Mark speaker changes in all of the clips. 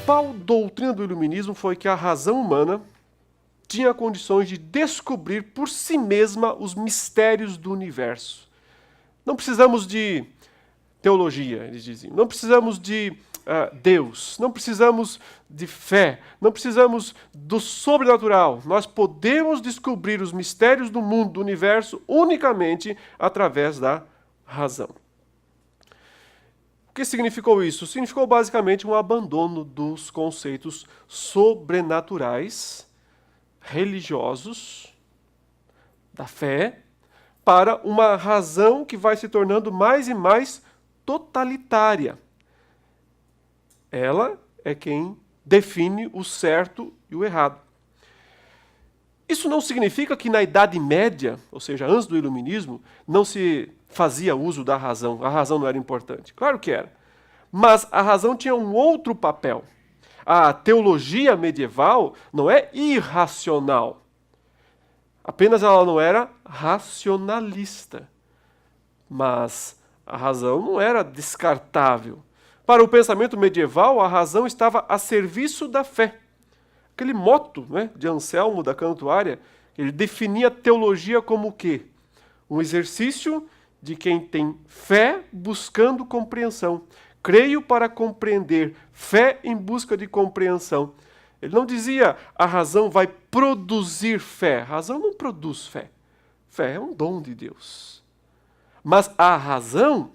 Speaker 1: principal doutrina do iluminismo foi que a razão humana tinha condições de descobrir por si mesma os mistérios do universo. Não precisamos de teologia, eles diziam. Não precisamos de Deus. Não precisamos de fé. Não precisamos do sobrenatural. Nós podemos descobrir os mistérios do mundo, do universo, unicamente através da razão. O que significou isso? Significou basicamente um abandono dos conceitos sobrenaturais, religiosos, da fé, para uma razão que vai se tornando mais e mais totalitária. Ela é quem define o certo e o errado. Isso não significa que na Idade Média, ou seja, antes do Iluminismo, não se fazia uso da razão. A razão não era importante. Claro que era. Mas a razão tinha um outro papel. A teologia medieval não é irracional. Apenas ela não era racionalista. Mas a razão não era descartável. Para o pensamento medieval, a razão estava a serviço da fé. Aquele motto, né, de Anselmo da Cantuária, ele definia a teologia como o quê? Um exercício de quem tem fé buscando compreensão. Creio para compreender, fé em busca de compreensão. Ele não dizia a razão vai produzir fé. A razão não produz fé. Fé é um dom de Deus. Mas a razão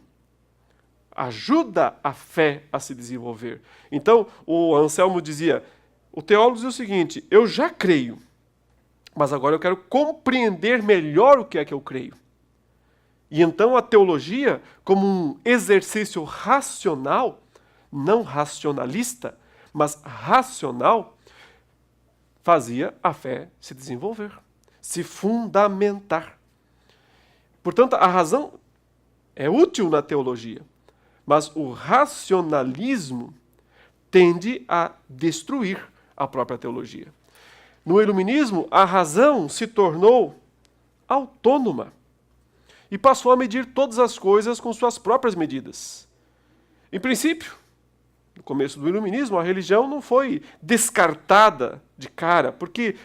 Speaker 1: ajuda a fé a se desenvolver. Então, o Anselmo dizia, o teólogo diz o seguinte, eu já creio, mas agora eu quero compreender melhor o que é que eu creio. E então a teologia, como um exercício racional, não racionalista, mas racional, fazia a fé se desenvolver, se fundamentar. Portanto, a razão é útil na teologia, mas o racionalismo tende a destruir a própria teologia. No Iluminismo, a razão se tornou autônoma e passou a medir todas as coisas com suas próprias medidas. Em princípio, no começo do Iluminismo, a religião não foi descartada de cara, porque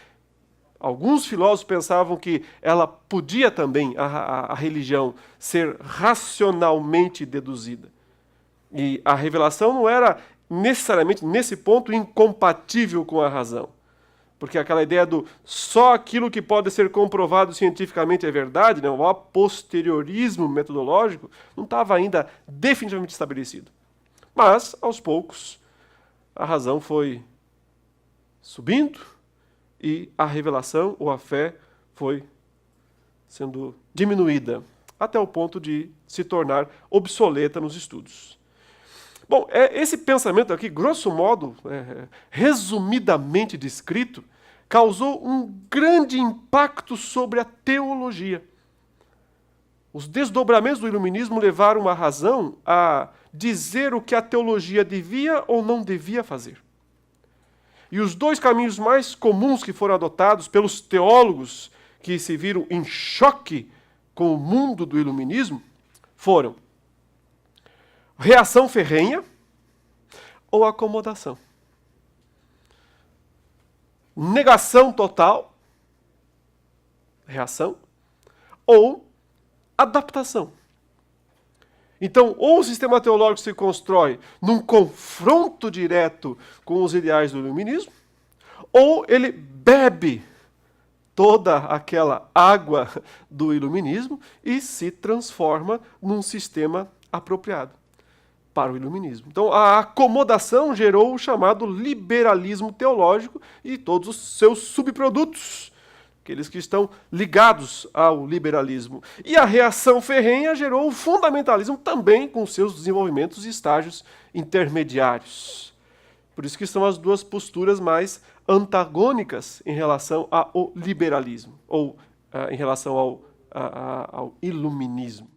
Speaker 1: alguns filósofos pensavam que ela podia também, a religião, ser racionalmente deduzida. E a revelação não era necessariamente, nesse ponto, incompatível com a razão. Porque aquela ideia do só aquilo que pode ser comprovado cientificamente é verdade, né? O a posteriorismo metodológico, não estava ainda definitivamente estabelecido. Mas, aos poucos, a razão foi subindo e a revelação ou a fé foi sendo diminuída, até o ponto de se tornar obsoleta nos estudos. Bom, esse pensamento aqui, grosso modo, resumidamente descrito, causou um grande impacto sobre a teologia. Os desdobramentos do Iluminismo levaram a razão a dizer o que a teologia devia ou não devia fazer. E os dois caminhos mais comuns que foram adotados pelos teólogos que se viram em choque com o mundo do Iluminismo foram reação ferrenha ou acomodação. Negação total, reação, ou adaptação. Então, ou o sistema teológico se constrói num confronto direto com os ideais do Iluminismo, ou ele bebe toda aquela água do Iluminismo e se transforma num sistema apropriado para o Iluminismo. Então, a acomodação gerou o chamado liberalismo teológico e todos os seus subprodutos, aqueles que estão ligados ao liberalismo. E a reação ferrenha gerou o fundamentalismo também com seus desenvolvimentos e estágios intermediários. Por isso que são as duas posturas mais antagônicas em relação ao liberalismo, ou em relação ao iluminismo.